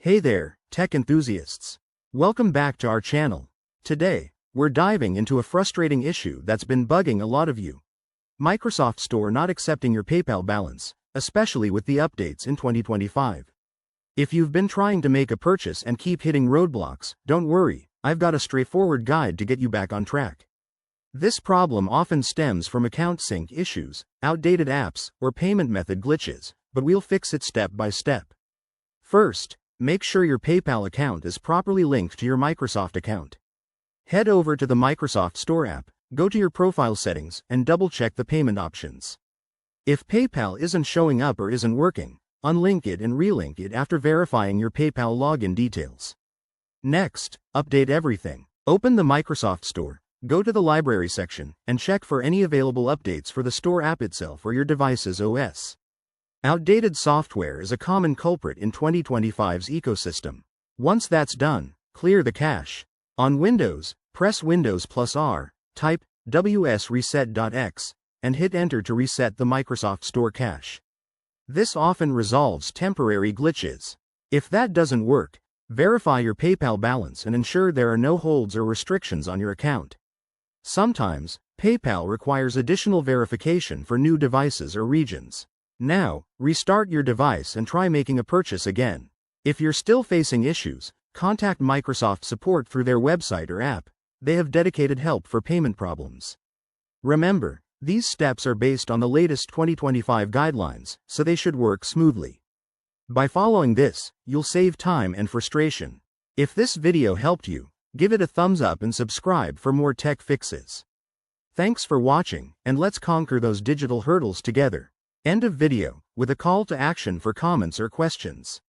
Hey there, tech enthusiasts. Welcome back to our channel. Today, we're diving into a frustrating issue that's been bugging a lot of you. Microsoft Store not accepting your PayPal balance, especially with the updates in 2025. If you've been trying to make a purchase and keep hitting roadblocks, don't worry, I've got a straightforward guide to get you back on track. This problem often stems from account sync issues, outdated apps, or payment method glitches, but we'll fix it step by step. First, make sure your PayPal account is properly linked to your Microsoft account. Head over to the Microsoft Store app, go to your profile settings, and double-check the payment options. If PayPal isn't showing up or isn't working, unlink it and relink it after verifying your PayPal login details. Next, update everything. Open the Microsoft Store, go to the Library section, and check for any available updates for the Store app itself or your device's OS. Outdated software is a common culprit in 2025's ecosystem. Once that's done, clear the cache. On Windows, press Windows+R, type wsreset.x, and hit Enter to reset the Microsoft Store cache. This often resolves temporary glitches. If that doesn't work, verify your PayPal balance and ensure there are no holds or restrictions on your account. Sometimes, PayPal requires additional verification for new devices or regions. Now, restart your device and try making a purchase again. If you're still facing issues, contact Microsoft support through their website or app. They have dedicated help for payment problems. Remember, these steps are based on the latest 2025 guidelines, so they should work smoothly. By following this, you'll save time and frustration. If this video helped you, give it a thumbs up and subscribe for more tech fixes. Thanks for watching, and let's conquer those digital hurdles together. End of video, with a call to action for comments or questions.